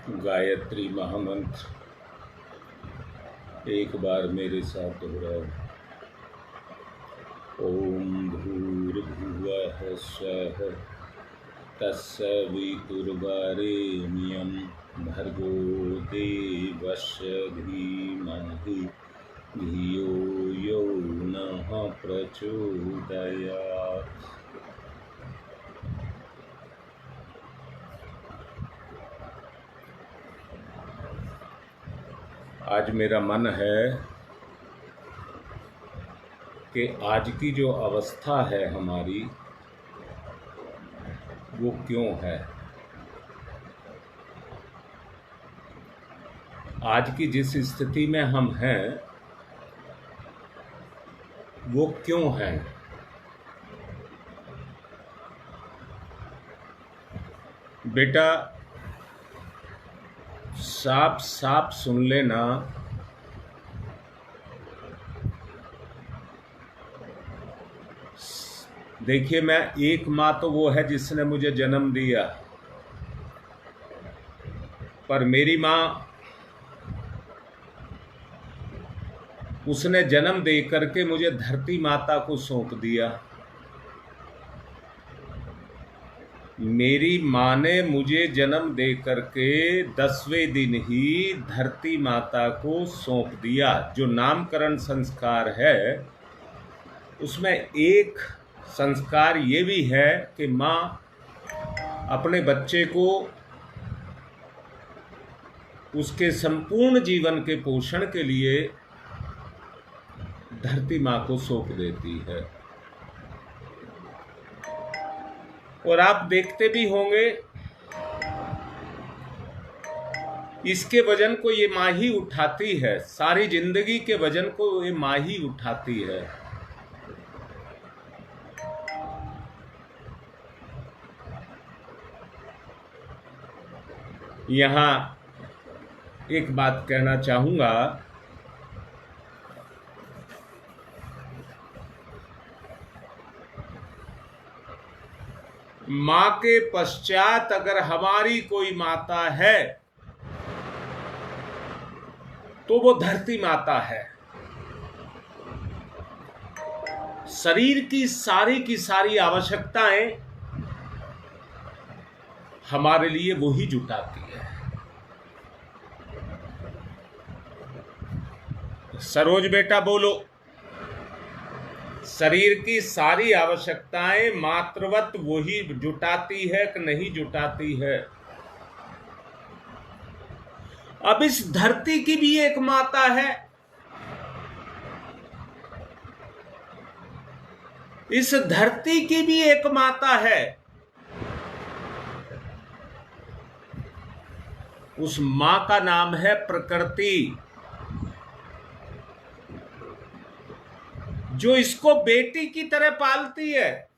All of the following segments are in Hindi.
गायत्री महामंत्र एक बार मेरे साथ दोहराओ। ओम भूर्भुवः स्वः तत्सवितुर्वरेण्यं भर्गो देवस्य धीमहि धियो यो नः प्रचोदयात्। आज मेरा मन है कि आज की जो अवस्था है हमारी वो क्यों है, आज की जिस स्थिति में हम हैं वो क्यों है। बेटा साफ साफ सुन लेना, देखिए मैं एक माँ तो वो है जिसने मुझे जन्म दिया, पर मेरी माँ उसने जन्म दे करके मुझे धरती माता को सौंप दिया। मेरी माँ ने मुझे जन्म दे करके 10वें दिन ही धरती माता को सौंप दिया। जो नामकरण संस्कार है उसमें एक संस्कार ये भी है कि माँ अपने बच्चे को उसके संपूर्ण जीवन के पोषण के लिए धरती माँ को सौंप देती है। और आप देखते भी होंगे इसके वजन को ये माँ ही उठाती है, सारी जिंदगी के वजन को ये माँ ही उठाती है। यहाँ एक बात कहना चाहूंगा, माँ के पश्चात अगर हमारी कोई माता है तो वो धरती माता है। शरीर की सारी आवश्यकताएं हमारे लिए वो ही जुटाती है। सरोज बेटा बोलो, शरीर की सारी आवश्यकताएं मातृवत वही जुटाती है कि नहीं जुटाती है। अब इस धरती की भी एक माता है, इस धरती की भी एक माता है। उस मां का नाम है प्रकृति, जो इसको बेटी की तरह पालती है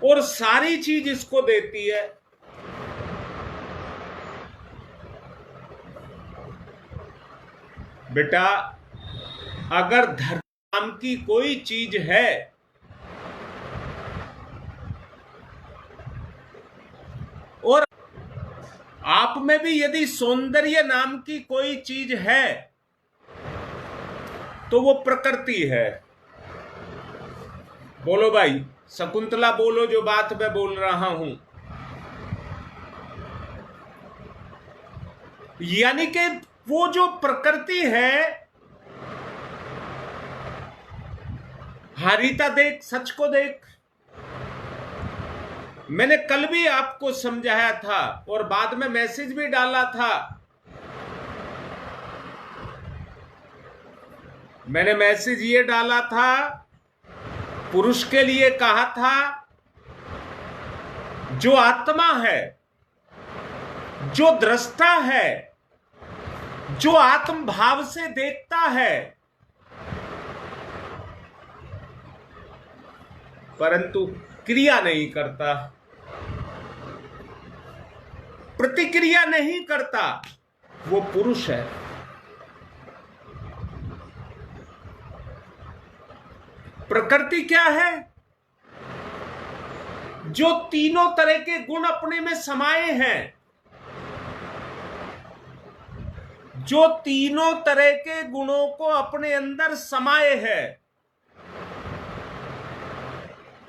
और सारी चीज इसको देती है। बेटा अगर धर्म नाम की कोई चीज है और आप में भी यदि सौंदर्य नाम की कोई चीज है तो वो प्रकृति है। बोलो भाई, शकुंतला बोलो जो बात मैं बोल रहा हूं। यानी कि वो जो प्रकृति है, हारिता देख, सच को देख। मैंने कल भी आपको समझाया था और बाद में मैसेज भी डाला था। मैंने मैसेज ये डाला था, पुरुष के लिए कहा था जो आत्मा है, जो दृष्टा है, जो आत्म भाव से देखता है, परंतु क्रिया नहीं करता, प्रतिक्रिया नहीं करता, वो पुरुष है। प्रकृति क्या है? जो तीनों तरह के गुण अपने में समाये हैं, जो तीनों तरह के गुणों को अपने अंदर समाये है।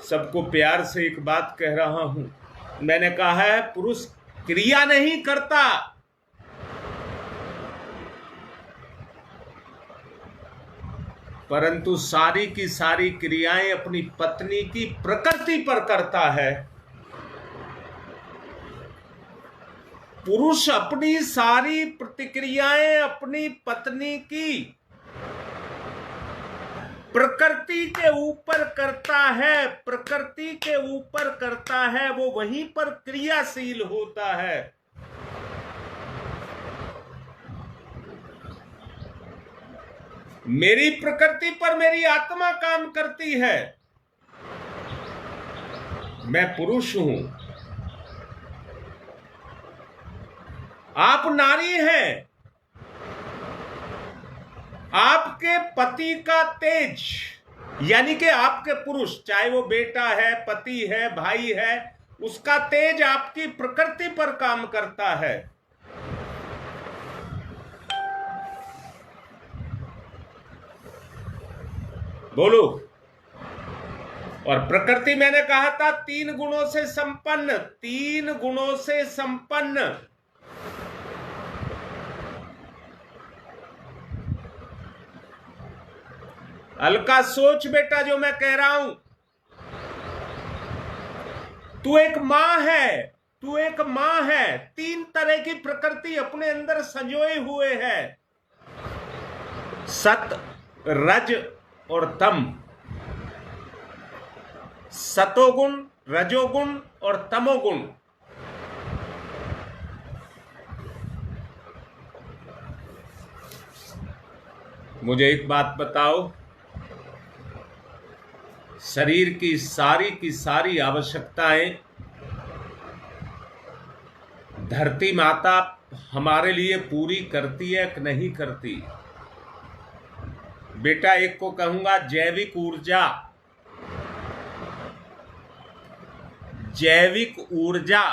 सबको प्यार से एक बात कह रहा हूं, मैंने कहा है पुरुष क्रिया नहीं करता, परंतु सारी की सारी क्रियाएं अपनी पत्नी की प्रकृति पर करता है। पुरुष अपनी सारी प्रतिक्रियाएं अपनी पत्नी की प्रकृति के ऊपर करता है, प्रकृति के ऊपर करता है, वो वहीं पर क्रियाशील होता है। मेरी प्रकृति पर मेरी आत्मा काम करती है, मैं पुरुष हूं, आप नारी हैं। आपके पति का तेज यानी कि आपके पुरुष, चाहे वो बेटा है, पति है, भाई है, उसका तेज आपकी प्रकृति पर काम करता है। बोलो। और प्रकृति मैंने कहा था तीन गुणों से संपन्न, तीन गुणों से संपन्न। हल्का सोच बेटा जो मैं कह रहा हूं। तू एक मां है, तू एक मां है, तीन तरह की प्रकृति अपने अंदर संजोए हुए है, सत, रज और तम। सतोगुण, रजोगुण और तमोगुण। मुझे एक बात बताओ, शरीर की सारी आवश्यकताएं धरती माता हमारे लिए पूरी करती है कि नहीं करती? बेटा एक को कहूंगा जैविक ऊर्जा, जैविक ऊर्जा,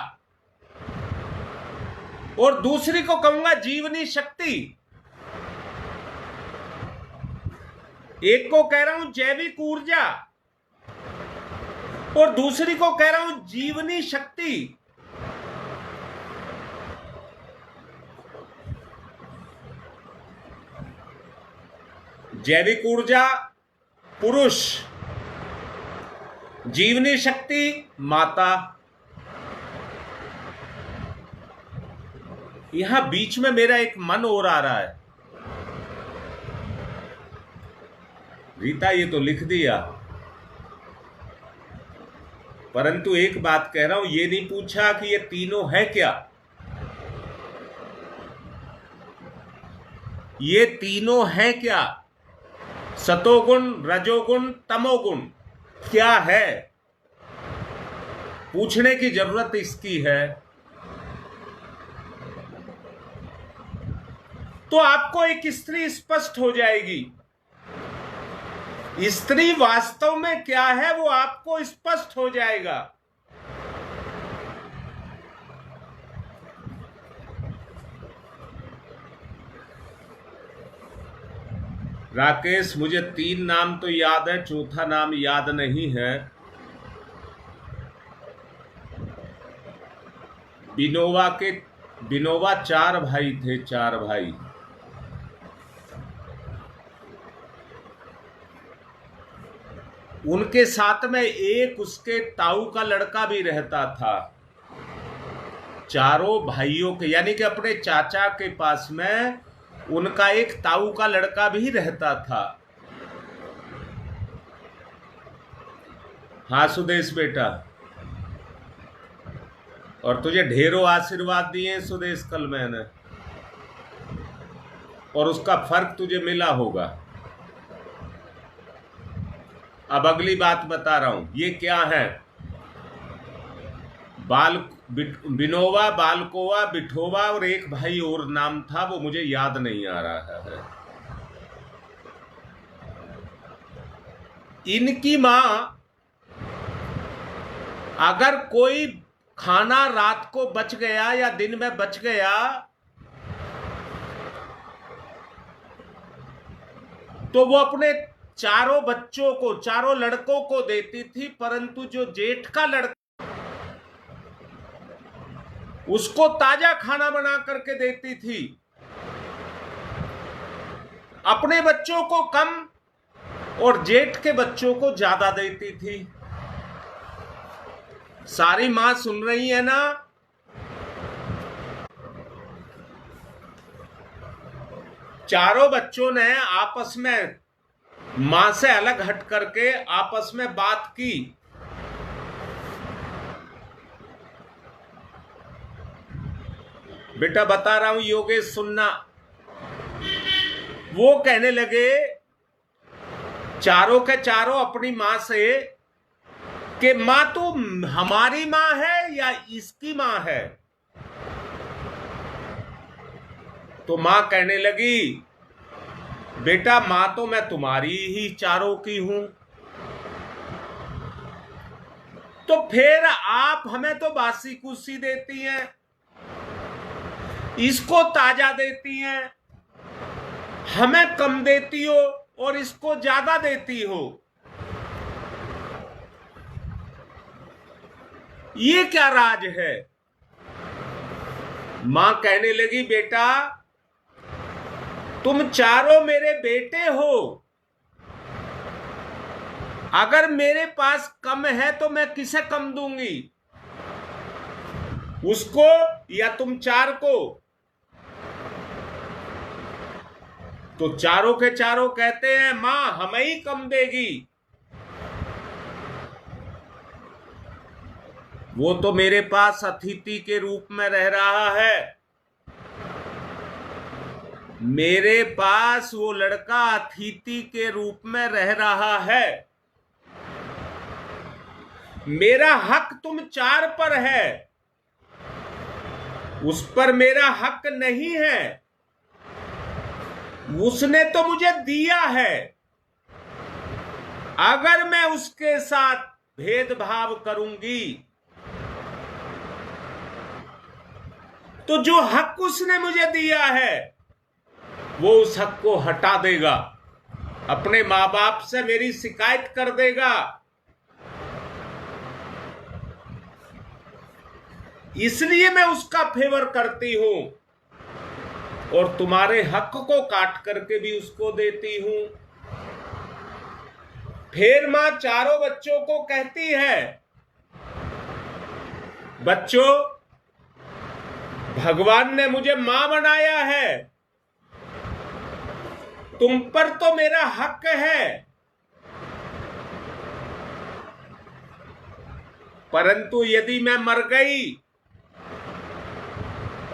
और दूसरी को कहूंगा जीवनी शक्ति। एक को कह रहा हूं जैविक ऊर्जा और दूसरी को कह रहा हूं जीवनी शक्ति। जैविक ऊर्जा पुरुष, जीवनी शक्ति माता। यहां बीच में मेरा एक मन और आ रहा है, रीता ये तो लिख दिया, परंतु एक बात कह रहा हूं, ये नहीं पूछा कि ये तीनों है क्या। ये तीनों है क्या? सतोगुण, रजोगुण, तमोगुण क्या है? पूछने की जरूरत इसकी है। तो आपको एक स्त्री स्पष्ट हो जाएगी। स्त्री वास्तव में क्या है वो आपको स्पष्ट हो जाएगा। राकेश मुझे तीन नाम तो याद है, चौथा नाम याद नहीं है। बिनोवा चार भाई थे, चार भाई। उनके साथ में एक उसके ताऊ का लड़का भी रहता था। चारों भाइयों के यानी कि अपने चाचा के पास में उनका एक ताऊ का लड़का भी रहता था। हाँ सुदेश बेटा, और तुझे ढेरों आशीर्वाद दिए सुदेश कल मैंने, और उसका फर्क तुझे मिला होगा। अब अगली बात बता रहा हूं, ये क्या है? बिनोवा, बालकोवा, बिठोवा और एक भाई और नाम था, वो मुझे याद नहीं आ रहा है। इनकी मां अगर कोई खाना रात को बच गया या दिन में बच गया तो वो अपने चारों बच्चों को, चारों लड़कों को देती थी, परंतु जो जेठ का लड़का उसको ताजा खाना बना करके देती थी। अपने बच्चों को कम और जेठ के बच्चों को ज्यादा देती थी। सारी मां सुन रही है ना? चारों बच्चों ने आपस में मां से अलग हट करके आपस में बात की। बेटा बता रहा हूं योगेश, सुनना। वो कहने लगे चारों के चारों अपनी मां से कि मां तू हमारी मां है या इसकी मां है? तो मां कहने लगी बेटा मां तो मैं तुम्हारी ही चारों की हूं। तो फिर आप हमें तो बासी कुसी देती हैं, इसको ताजा देती हैं, हमें कम देती हो और इसको ज्यादा देती हो। ये क्या राज है? मां कहने लगी बेटा तुम चारों मेरे बेटे हो, अगर मेरे पास कम है तो मैं किसे कम दूंगी, उसको या तुम चार को? तो चारों के चारों कहते हैं मां हमें ही कम देगी, वो तो मेरे पास अतिथि के रूप में रह रहा है, मेरे पास वो लड़का अतिथि के रूप में रह रहा है, मेरा हक तुम चार पर है, उस पर मेरा हक नहीं है, उसने तो मुझे दिया है। अगर मैं उसके साथ भेदभाव करूंगी तो जो हक उसने मुझे दिया है वो उस हक को हटा देगा, अपने मां बाप से मेरी शिकायत कर देगा। इसलिए मैं उसका फेवर करती हूं और तुम्हारे हक को काट करके भी उसको देती हूं। फिर मां चारों बच्चों को कहती है बच्चों भगवान ने मुझे मां बनाया है, तुम पर तो मेरा हक है, परंतु यदि मैं मर गई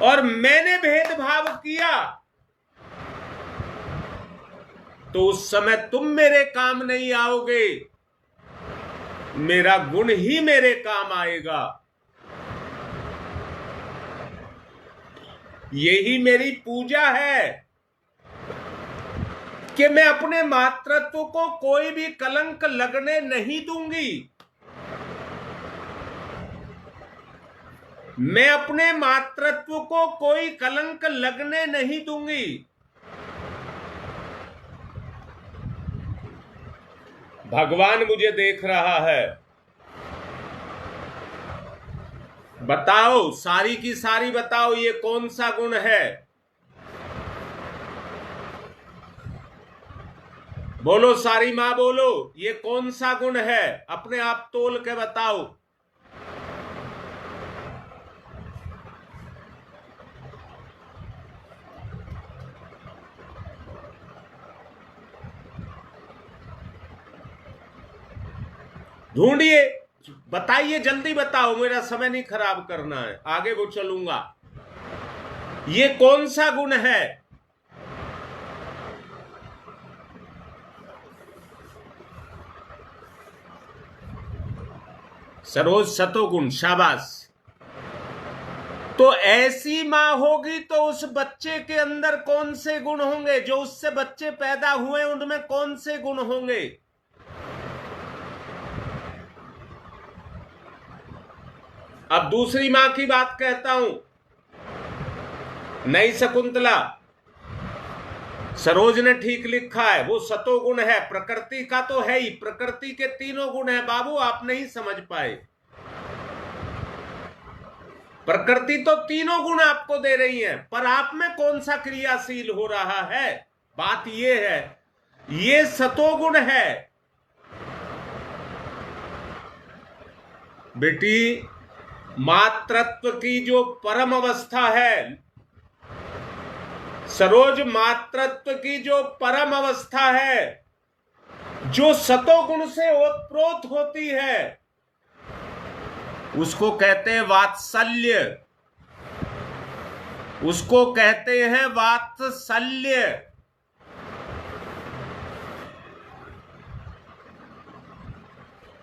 और मैंने भेदभाव किया तो उस समय तुम मेरे काम नहीं आओगे, मेरा गुण ही मेरे काम आएगा। यही मेरी पूजा है कि मैं अपने मातृत्व को कोई भी कलंक लगने नहीं दूंगी, मैं अपने मातृत्व को कोई कलंक लगने नहीं दूंगी। भगवान मुझे देख रहा है, बताओ सारी की सारी बताओ ये कौन सा गुण है? बोलो सारी मां बोलो, ये कौन सा गुण है? अपने आप तोल के बताओ। ढूंढिए, बताइए, जल्दी बताओ, मेरा समय नहीं खराब करना है, आगे वो चलूंगा। ये कौन सा गुण है? सरोज सतोगुण, शाबाश। तो ऐसी मां होगी तो उस बच्चे के अंदर कौन से गुण होंगे? जो उससे बच्चे पैदा हुए उनमें कौन से गुण होंगे? अब दूसरी मां की बात कहता हूं, नई शकुंतला। सरोज ने ठीक लिखा है, वो सतोगुण है, प्रकृति का तो है ही। प्रकृति के तीनों गुण है बाबू, आप नहीं समझ पाए। प्रकृति तो तीनों गुण आपको दे रही है, पर आप में कौन सा क्रियाशील हो रहा है, बात ये है। ये सतोगुण है बेटी। मातृत्व की जो परम अवस्था है सरोज, मातृत्व की जो परम अवस्था है, जो सतोगुण से ओतप्रोत होती है, उसको कहते हैं वात्सल्य। उसको कहते हैं वात्सल्य।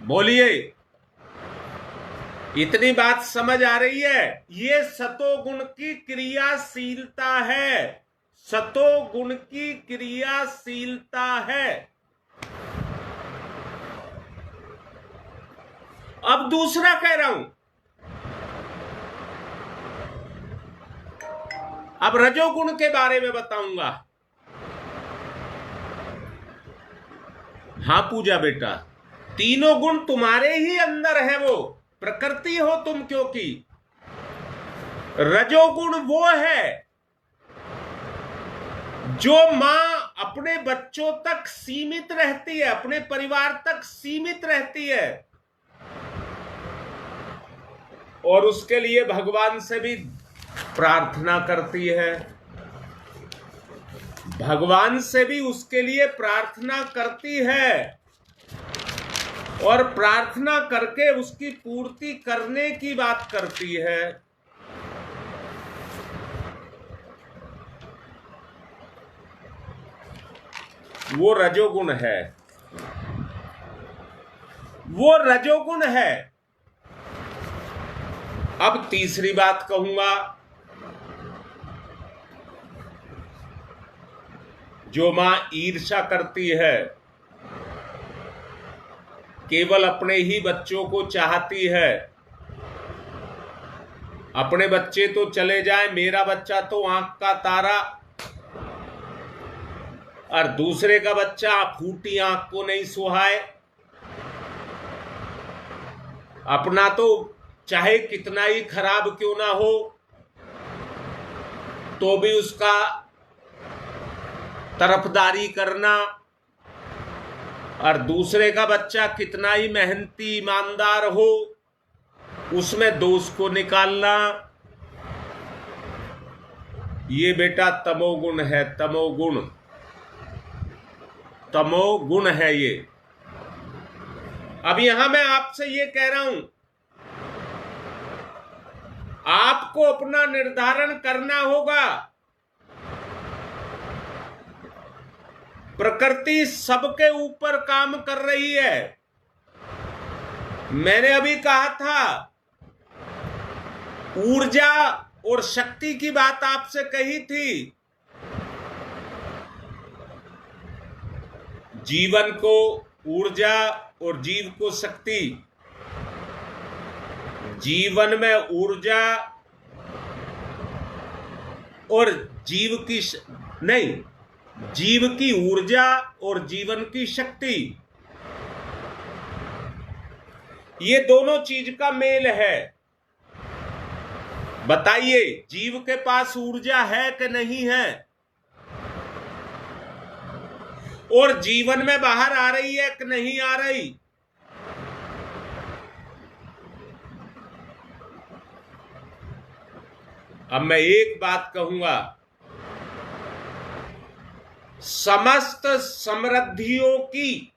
बोलिए, इतनी बात समझ आ रही है? ये सतोगुण की क्रियाशीलता है, सतोगुण की क्रियाशीलता है। अब दूसरा कह रहा हूं, अब रजोगुण के बारे में बताऊंगा। हां पूजा बेटा, तीनों गुण तुम्हारे ही अंदर है, वो प्रकृति हो तुम, क्योंकि रजोगुण वो है जो मां अपने बच्चों तक सीमित रहती है, अपने परिवार तक सीमित रहती है, और उसके लिए भगवान से भी प्रार्थना करती है। भगवान से भी उसके लिए प्रार्थना करती है, और प्रार्थना करके उसकी पूर्ति करने की बात करती है। वो रजोगुण है, वो रजोगुण है। अब तीसरी बात कहूंगा, जो मां ईर्ष्या करती है, केवल अपने ही बच्चों को चाहती है, अपने बच्चे तो चले जाएं, मेरा बच्चा तो आंख का तारा, और दूसरे का बच्चा फूटी आंख को नहीं सुहाए। अपना तो चाहे कितना ही खराब क्यों ना हो, तो भी उसका तरफदारी करना, और दूसरे का बच्चा कितना ही मेहनती ईमानदार हो, उसमें दोष को निकालना, ये बेटा तमोगुण है। तमोगुण, तमोगुण है ये। अब यहां मैं आपसे ये कह रहा हूं, आपको अपना निर्धारण करना होगा। प्रकृति सबके ऊपर काम कर रही है। मैंने अभी कहा था, ऊर्जा और शक्ति की बात आपसे कही थी। जीवन को ऊर्जा और जीव को शक्ति। जीवन में ऊर्जा और जीव की नहीं, जीव की ऊर्जा और जीवन की शक्ति, ये दोनों चीज का मेल है। बताइए, जीव के पास ऊर्जा है कि नहीं है, और जीवन में बाहर आ रही है कि नहीं आ रही? अब मैं एक बात कहूंगा, समस्त समृद्धियों की,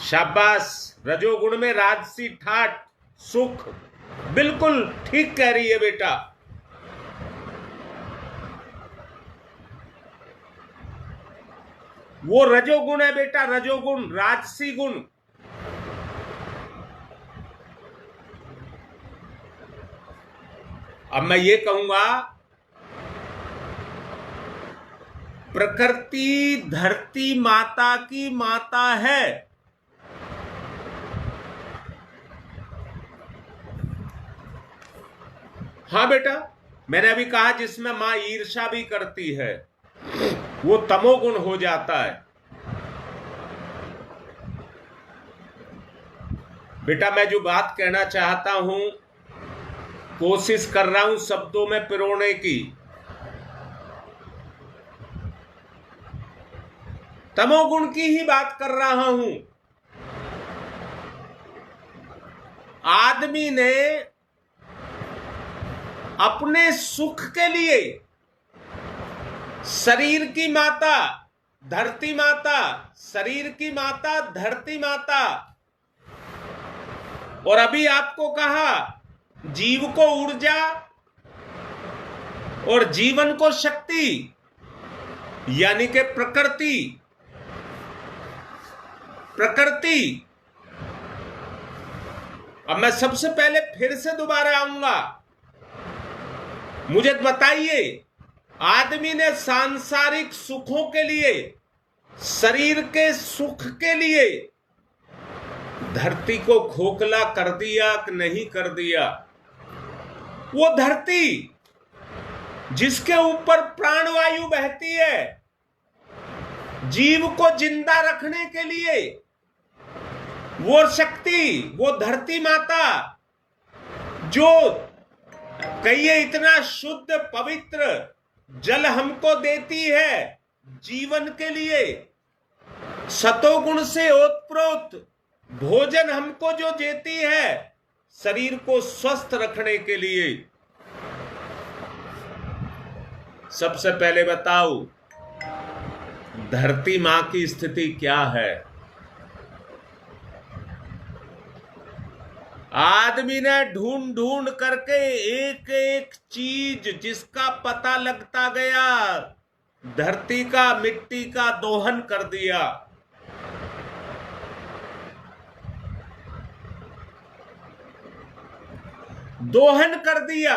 शाबाश, रजोगुण में राजसी ठाठ, सुख, बिल्कुल ठीक कह रही है बेटा। वो रजोगुण है बेटा, रजोगुण, राजसी गुण। अब मैं ये कहूंगा, प्रकृति धरती माता की माता है। हाँ बेटा, मैंने अभी कहा जिसमें मां ईर्ष्या भी करती है वो तमोगुण हो जाता है। बेटा मैं जो बात कहना चाहता हूं, कोशिश कर रहा हूं शब्दों में पिरोने की। तमोगुण की ही बात कर रहा हूं। आदमी ने अपने सुख के लिए शरीर की माता धरती माता, शरीर की माता धरती माता, और अभी आपको कहा जीव को ऊर्जा और जीवन को शक्ति यानी कि प्रकृति। अब मैं सबसे पहले फिर से दोबारा आऊंगा, मुझे बताइए आदमी ने सांसारिक सुखों के लिए, शरीर के सुख के लिए धरती को खोखला कर दिया कि नहीं कर दिया? वो धरती जिसके ऊपर प्राणवायु बहती है, जीव को जिंदा रखने के लिए, वो शक्ति, वो धरती माता जो कहिए इतना शुद्ध पवित्र जल हमको देती है जीवन के लिए, सतोगुण से ओतप्रोत भोजन हमको जो देती है शरीर को स्वस्थ रखने के लिए। सबसे पहले बताओ धरती मां की स्थिति क्या है? आदमी ने ढूंढ ढूंढ करके एक एक चीज जिसका पता लगता गया धरती का, मिट्टी का दोहन कर दिया। दोहन कर दिया।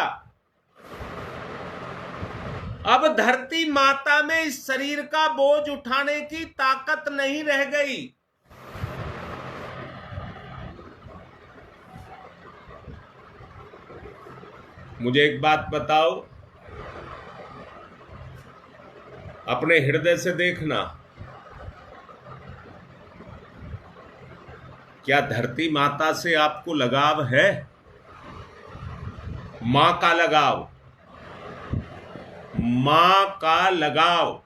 अब धरती माता में इस शरीर का बोझ उठाने की ताकत नहीं रह गई। मुझे एक बात बताओ, अपने हृदय से देखना, क्या धरती माता से आपको लगाव है? मां का लगाव, मां का लगाव।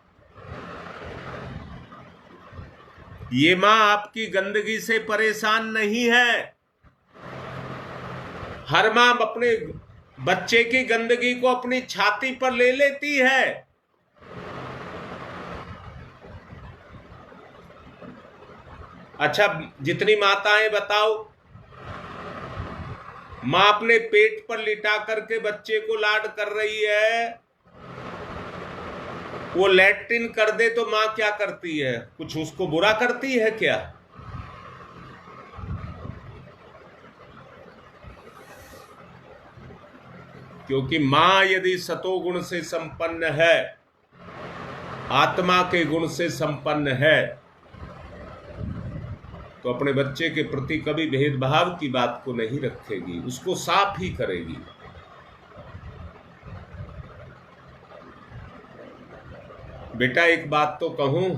ये मां आपकी गंदगी से परेशान नहीं है। हर मां अपने बच्चे की गंदगी को अपनी छाती पर ले लेती है। अच्छा, जितनी माताएं बताओ, मां अपने पेट पर लिटा करके बच्चे को लाड कर रही है, वो लैट्रिन कर दे तो मां क्या करती है? कुछ उसको बुरा करती है क्या? क्योंकि मां यदि सतोगुण से संपन्न है, आत्मा के गुण से संपन्न है, तो अपने बच्चे के प्रति कभी भेदभाव की बात को नहीं रखेगी, उसको साफ ही करेगी। बेटा एक बात तो कहूं,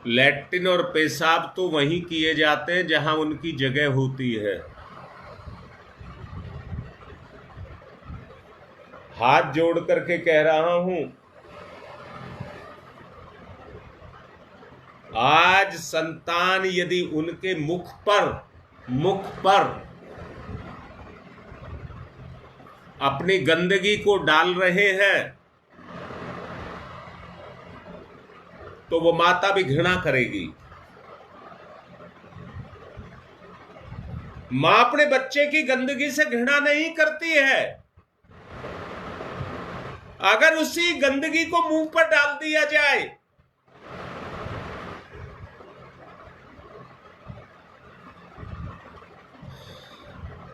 लैट्रिन और पेशाब तो वहीं किए जाते हैं जहां उनकी जगह होती है। हाथ जोड़ करके कह रहा हूं, आज संतान यदि उनके मुख पर अपनी गंदगी को डाल रहे हैं तो वो माता भी घृणा करेगी। मां अपने बच्चे की गंदगी से घृणा नहीं करती है। अगर उसी गंदगी को मुंह पर डाल दिया जाए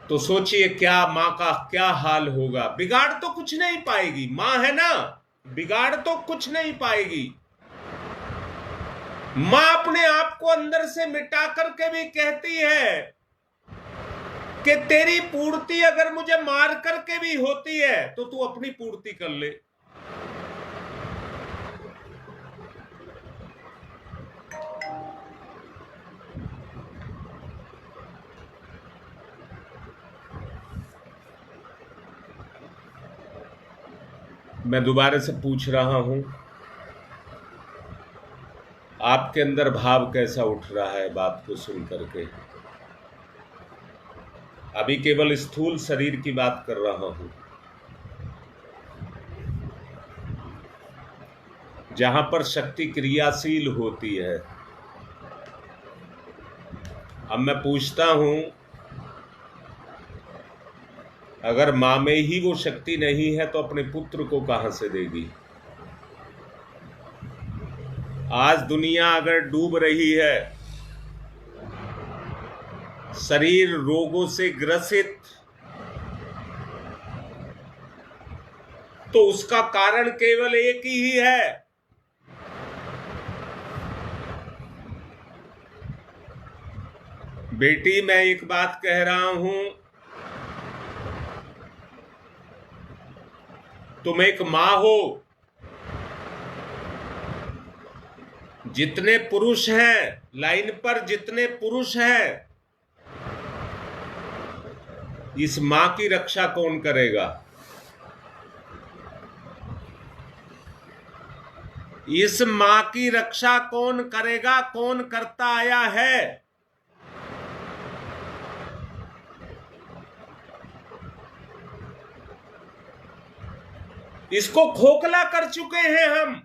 तो सोचिए क्या मां का क्या हाल होगा। बिगाड़ तो कुछ नहीं पाएगी, मां है ना, बिगाड़ तो कुछ नहीं पाएगी। मां अपने आप को अंदर से मिटा करके भी कहती है कि तेरी पूर्ति अगर मुझे मार करके भी होती है तो तू अपनी पूर्ति कर ले। मैं दोबारा से पूछ रहा हूं, आपके अंदर भाव कैसा उठ रहा है बात को सुन करके? अभी केवल स्थूल शरीर की बात कर रहा हूं, जहां पर शक्ति क्रियाशील होती है। अब मैं पूछता हूं, अगर मां में ही वो शक्ति नहीं है तो अपने पुत्र को कहां से देगी? आज दुनिया अगर डूब रही है, शरीर रोगों से ग्रसित, तो उसका कारण केवल एक ही है, बेटी मैं एक बात कह रहा हूं, तुम एक मां हो। जितने पुरुष हैं लाइन पर, जितने पुरुष हैं, इस मां की रक्षा कौन करेगा? इस मां की रक्षा कौन करेगा? कौन करता आया है? इसको खोखला कर चुके हैं हम।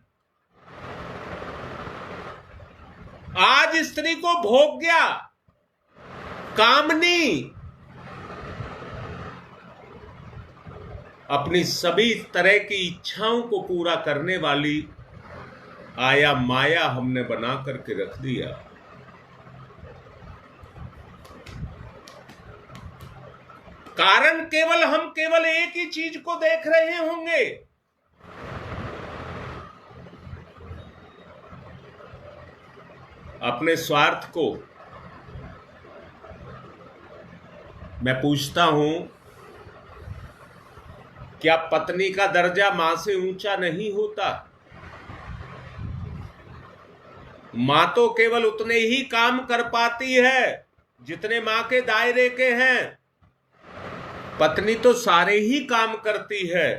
आज स्त्री को भोग्या, कामनी, अपनी सभी तरह की इच्छाओं को पूरा करने वाली आया माया हमने बना करके रख दिया। कारण केवल हम केवल एक ही चीज को देख रहे होंगे, अपने स्वार्थ को। मैं पूछता हूं, क्या पत्नी का दर्जा मां से ऊंचा नहीं होता? मां तो केवल उतने ही काम कर पाती है जितने मां के दायरे के हैं। पत्नी तो सारे ही काम करती है।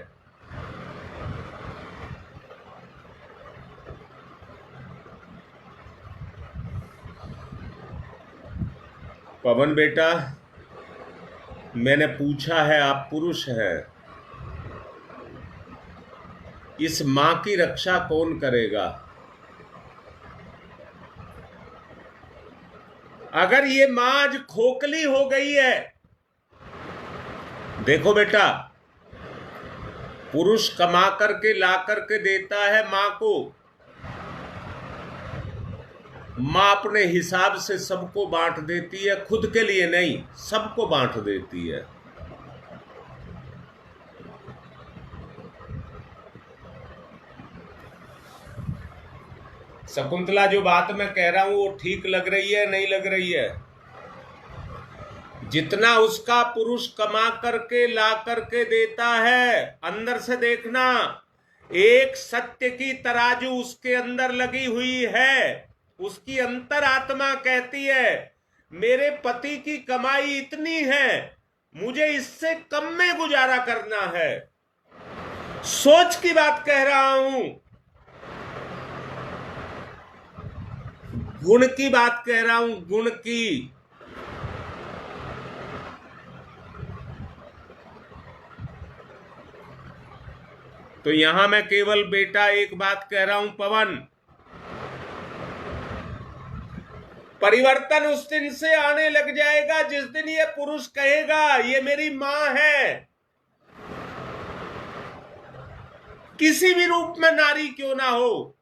पवन बेटा, मैंने पूछा है, आप पुरुष हैं, इस मां की रक्षा कौन करेगा? अगर ये मां आज खोखली हो गई है, देखो बेटा, पुरुष कमा करके ला करके देता है मां को, मां अपने हिसाब से सबको बांट देती है, खुद के लिए नहीं, सबको बांट देती है। शकुंतला, जो बात मैं कह रहा हूं वो ठीक लग रही है नहीं लग रही है? जितना उसका पुरुष कमा करके ला करके देता है, अंदर से देखना, एक सत्य की तराजू उसके अंदर लगी हुई है। उसकी अंतरात्मा कहती है, मेरे पति की कमाई इतनी है, मुझे इससे कम में गुजारा करना है। सोच की बात कह रहा हूं, गुण की बात कह रहा हूं, गुण की। तो यहां मैं केवल बेटा एक बात कह रहा हूं पवन, परिवर्तन उस दिन से आने लग जाएगा जिस दिन ये पुरुष कहेगा ये मेरी मां है, किसी भी रूप में नारी क्यों ना हो,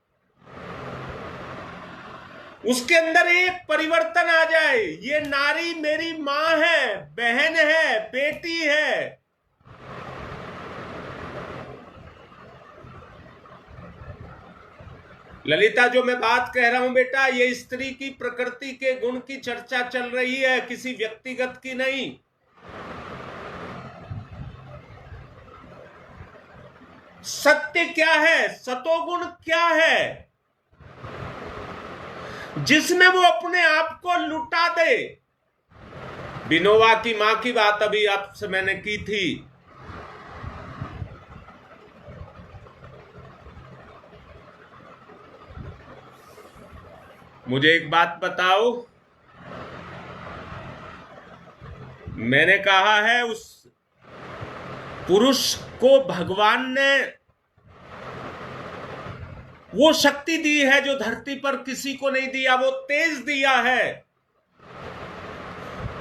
उसके अंदर एक परिवर्तन आ जाए, ये नारी मेरी मां है, बहन है, बेटी है। ललिता, जो मैं बात कह रहा हूं बेटा, ये स्त्री की प्रकृति के गुण की चर्चा चल रही है, किसी व्यक्तिगत की नहीं। सत्य क्या है, सतोगुण क्या है, जिसमें वो अपने आप को लुटा दे। विनोबा की मां की बात अभी आपसे मैंने की थी। मुझे एक बात बताओ, मैंने कहा है उस पुरुष को भगवान ने वो शक्ति दी है जो धरती पर किसी को नहीं दिया, वो तेज दिया है।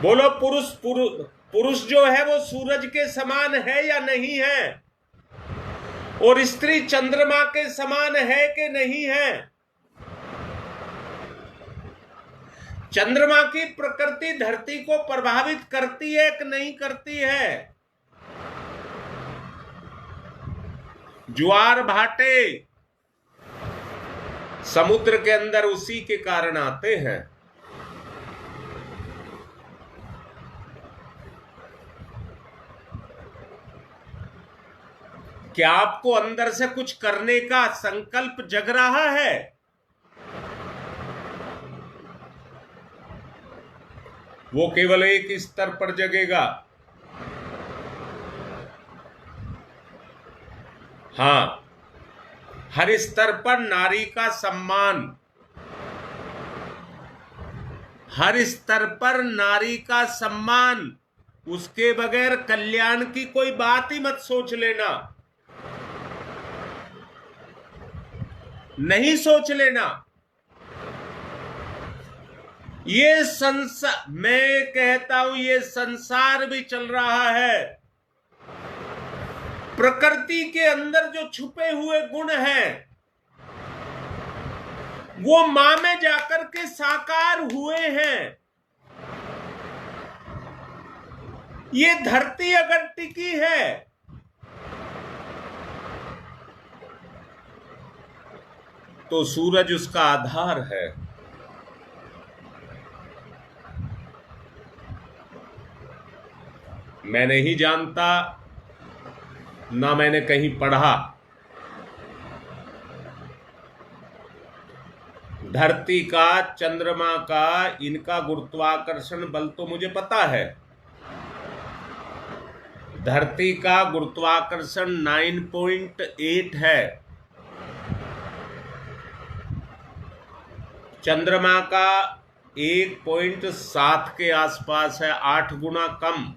बोलो, पुरुष जो है वो सूरज के समान है या नहीं है, और स्त्री चंद्रमा के समान है कि नहीं है। चंद्रमा की प्रकृति धरती को प्रभावित करती है कि नहीं करती है। ज्वार भाटे समुद्र के अंदर उसी के कारण आते हैं। क्या आपको अंदर से कुछ करने का संकल्प जग रहा है? वो केवल एक स्तर पर जगेगा। हां, हर स्तर पर नारी का सम्मान, हर स्तर पर नारी का सम्मान, उसके बगैर कल्याण की कोई बात ही मत सोच लेना, नहीं सोच लेना। ये संसार, मैं कहता हूं, ये संसार भी चल रहा है। प्रकृति के अंदर जो छुपे हुए गुण हैं वो मां में जाकर के साकार हुए हैं। ये धरती अगर टिकी है तो सूरज उसका आधार है। मैं नहीं जानता, ना मैंने कहीं पढ़ा, धरती का, चंद्रमा का, इनका गुरुत्वाकर्षण बल तो मुझे पता है। धरती का गुरुत्वाकर्षण 9.8 है, चंद्रमा का 1.7 के आसपास है, 8 गुना कम,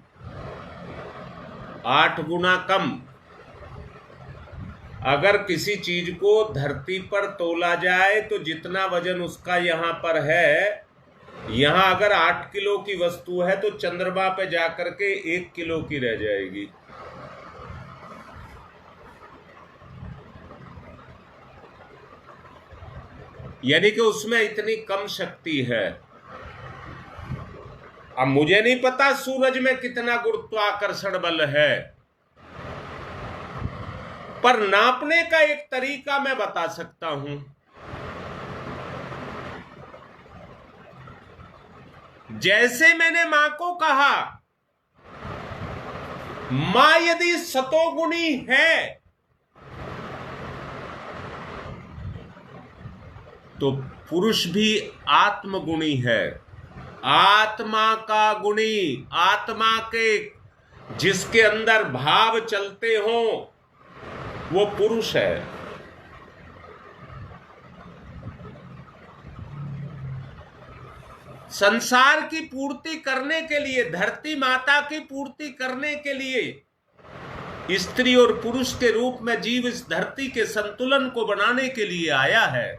8 गुना कम। अगर किसी चीज को धरती पर तोला जाए तो जितना वजन उसका यहां पर है, यहां अगर 8 किलो की वस्तु है तो चंद्रमा पे जाकर के 1 किलो की रह जाएगी। यानी कि उसमें इतनी कम शक्ति है। अब मुझे नहीं पता सूरज में कितना गुरुत्वाकर्षण बल है, पर नापने का एक तरीका मैं बता सकता हूं। जैसे मैंने मां को कहा, मां यदि सतोगुणी है तो पुरुष भी आत्मगुणी है, आत्मा का गुणी, आत्मा के जिसके अंदर भाव चलते हो वो पुरुष है। संसार की पूर्ति करने के लिए, धरती माता की पूर्ति करने के लिए स्त्री और पुरुष के रूप में जीव इस धरती के संतुलन को बनाने के लिए आया है।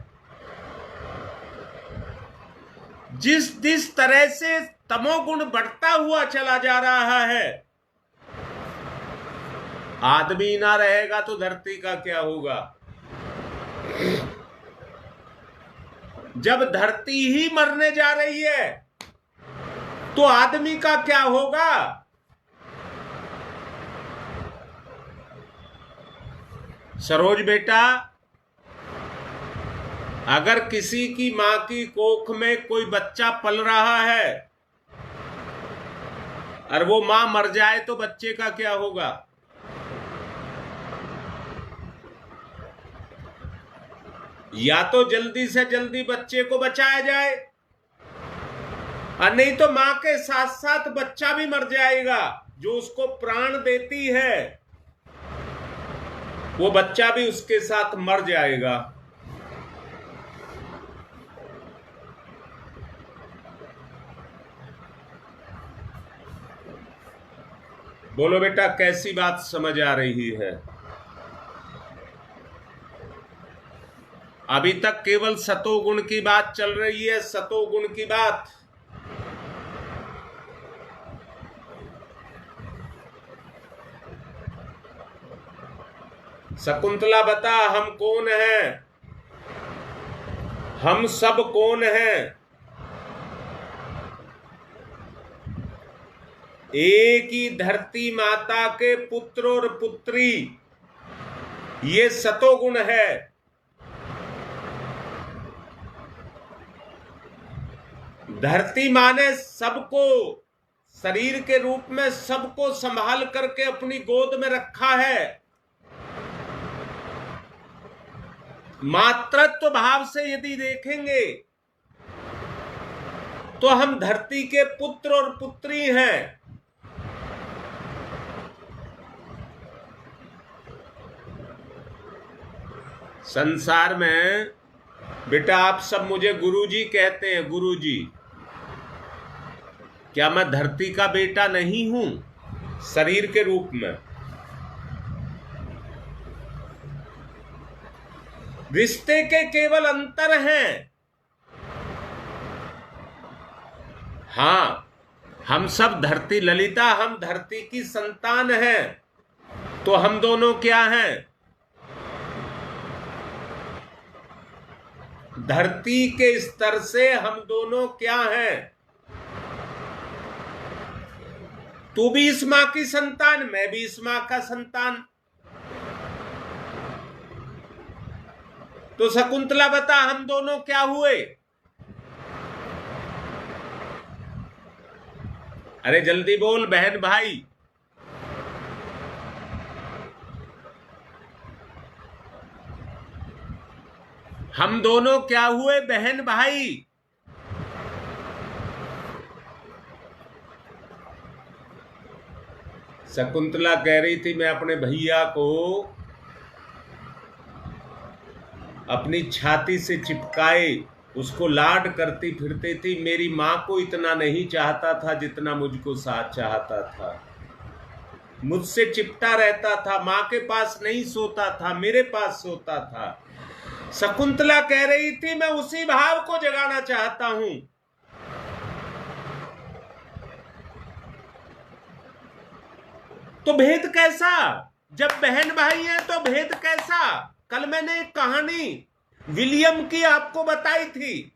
जिस तरह से तमोगुण बढ़ता हुआ चला जा रहा है, आदमी ना रहेगा तो धरती का क्या होगा? जब धरती ही मरने जा रही है तो आदमी का क्या होगा? सरोज बेटा, अगर किसी की मां की कोख में कोई बच्चा पल रहा है और वो मां मर जाए तो बच्चे का क्या होगा? या तो जल्दी से जल्दी बच्चे को बचाया जाए, और नहीं तो मां के साथ साथ बच्चा भी मर जाएगा। जो उसको प्राण देती है वो बच्चा भी उसके साथ मर जाएगा। बोलो बेटा, कैसी बात समझ आ रही है? अभी तक केवल सतोगुण की बात चल रही है, सतोगुण की बात। शकुंतला बता, हम कौन हैं? हम सब कौन हैं? एक ही धरती माता के पुत्र और पुत्री, ये सतोगुण है। धरती मां ने सबको शरीर के रूप में सबको संभाल करके अपनी गोद में रखा है। मातृत्व भाव से यदि देखेंगे तो हम धरती के पुत्र और पुत्री हैं। संसार में बेटा आप सब मुझे गुरुजी कहते हैं, गुरुजी। क्या मैं धरती का बेटा नहीं हूं शरीर के रूप में? रिश्ते के केवल अंतर हैं। हां, हम सब धरती, ललिता हम धरती की संतान हैं। तो हम दोनों क्या हैं? धरती के स्तर से हम दोनों क्या हैं? तू भी इस मां की संतान, मैं भी इस मां का संतान। तो शकुंतला बता, हम दोनों क्या हुए? अरे जल्दी बोल बहन भाई। हम दोनों क्या हुए बहन भाई? शकुंतला कह रही थी, मैं अपने भैया को अपनी छाती से चिपकाए उसको लाड करती फिरती थी। मेरी मां को इतना नहीं चाहता था जितना मुझको साथ चाहता था। मुझसे चिपटा रहता था, मां के पास नहीं सोता था, मेरे पास सोता था। शकुंतला कह रही थी, मैं उसी भाव को जगाना चाहता हूं। तो भेद कैसा? जब बहन भाई है तो भेद कैसा? कल मैंने एक कहानी विलियम की आपको बताई थी।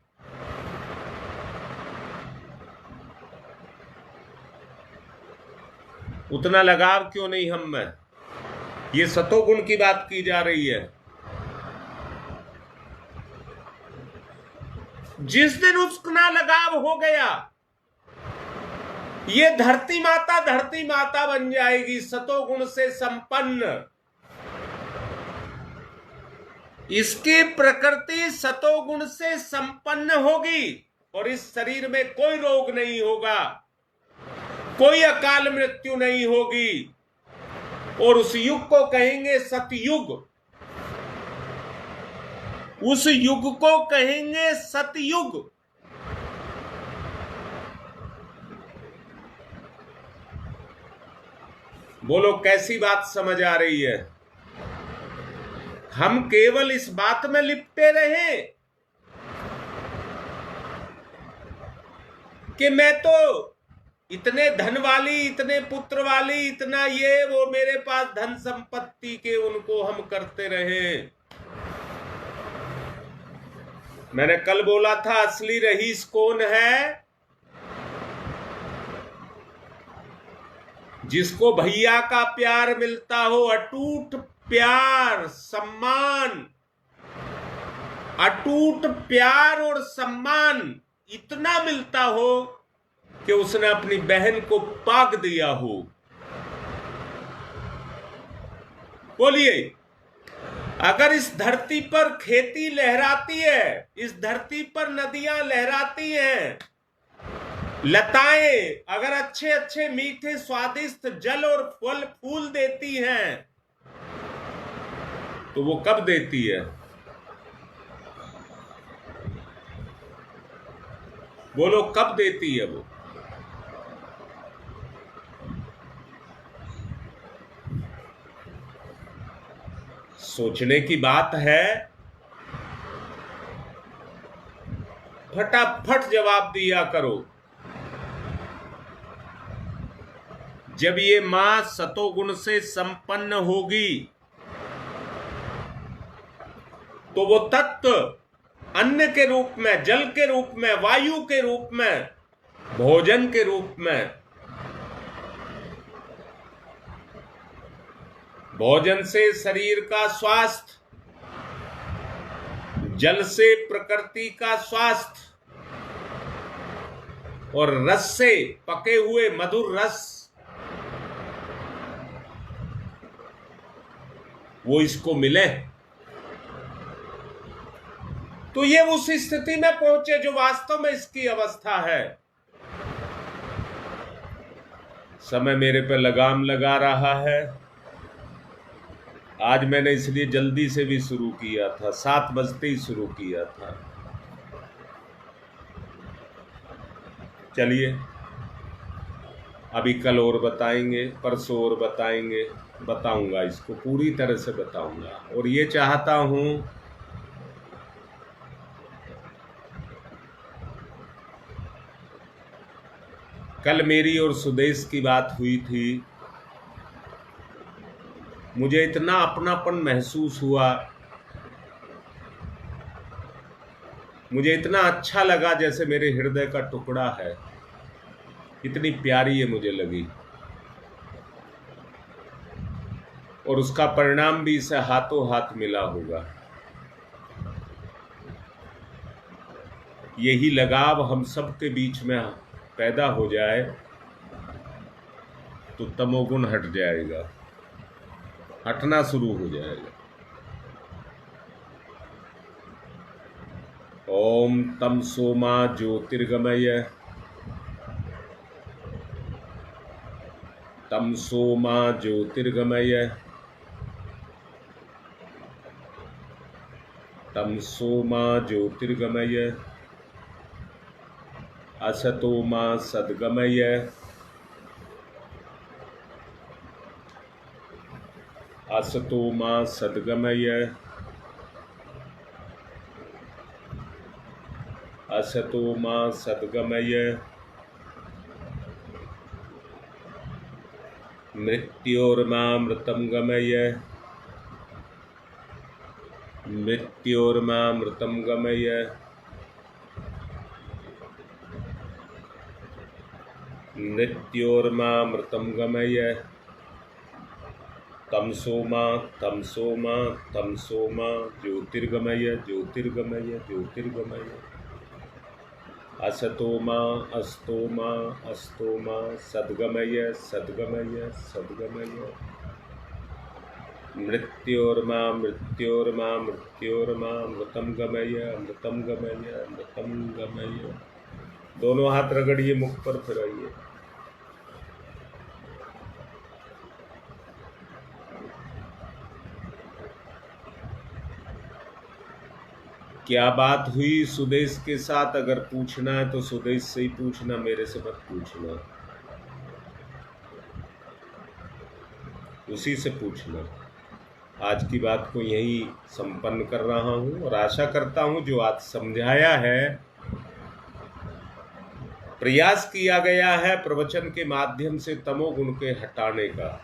उतना लगाव क्यों नहीं हम में? ये सतोगुण की बात की जा रही है। जिस दिन उसका लगाव हो गया, ये धरती माता बन जाएगी, सतोगुण से संपन्न। इसकी प्रकृति सतोगुण से संपन्न होगी और इस शरीर में कोई रोग नहीं होगा, कोई अकाल मृत्यु नहीं होगी। और उस युग को कहेंगे सतयुग। उस युग को कहेंगे सतयुग। बोलो कैसी बात समझ आ रही है? हम केवल इस बात में लिपटे रहे कि मैं तो इतने धन वाली, इतने पुत्र वाली, इतना ये वो, मेरे पास धन संपत्ति के, उनको हम करते रहे। मैंने कल बोला था, असली रईस कौन है? जिसको भैया का प्यार मिलता हो, अटूट प्यार, सम्मान, अटूट प्यार और सम्मान इतना मिलता हो कि उसने अपनी बहन को पाग दिया हो। बोलिए, अगर इस धरती पर खेती लहराती है, इस धरती पर नदियां लहराती हैं, लताएं अगर अच्छे अच्छे मीठे स्वादिष्ट जल और फल फूल देती हैं, तो वो कब देती है? बोलो कब देती है वो? सोचने की बात है। फटाफट जवाब दिया करो। जब ये मां सतोगुण से संपन्न होगी तो वो तत्व अन्न के रूप में, जल के रूप में, वायु के रूप में, भोजन के रूप में, भोजन से शरीर का स्वास्थ्य, जल से प्रकृति का स्वास्थ्य, और रस से पके हुए मधुर रस, वो इसको मिले तो ये उस स्थिति में पहुंचे जो वास्तव में इसकी अवस्था है। समय मेरे पे लगाम लगा रहा है। आज मैंने इसलिए जल्दी से भी शुरू किया था, 7 बजते ही शुरू किया था। चलिए, अभी कल और बताएंगे, परसों और बताएंगे, बताऊंगा, इसको पूरी तरह से बताऊंगा। और ये चाहता हूं कल मेरी और सुदेश की बात हुई थी, मुझे इतना अपनापन महसूस हुआ, मुझे इतना अच्छा लगा जैसे मेरे हृदय का टुकड़ा है, इतनी प्यारी ये मुझे लगी। और उसका परिणाम भी इसे हाथों हाथ मिला होगा। यही लगाव हम सबके बीच में पैदा हो जाए तो तमोगुण हट जाएगा, हटना शुरू हो जाएगा। ओम तम सोमा ज्योतिर्गमय, तम सोमा ज्योतिर्गमय, तम सोमा ज्योतिर्गमय, असतो मा सद्गमय, असतो मा सद्गमय, असतो मा सद्गमय, मृत्योर्मामृतं गमय, मृत्योर्मामृतं गमय, मृत्योर्मामृतं गमय, तमसो मा तमसो मा तमसो मा ज्योतिर्गमय, ज्योतिर्गमय, ज्योतिर्गमय, असतो मा अस्तो मा अस्तो मा सद्गमय, सद्गमय, सद्गमय, मृत्योर्मा मृत्योर्मा मृत्योर्मा अमृतं गमय, अमृतं गमय, अमृतं गमय। दोनों हाथ रगड़िए, मुख पर फिराइए। क्या बात हुई सुदेश के साथ? अगर पूछना है तो सुदेश से ही पूछना, मेरे से मत पूछना, उसी से पूछना। आज की बात को यही संपन्न कर रहा हूं और आशा करता हूं जो आज समझाया है, प्रयास किया गया है प्रवचन के माध्यम से तमोगुण के हटाने का,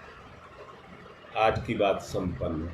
आज की बात संपन्न।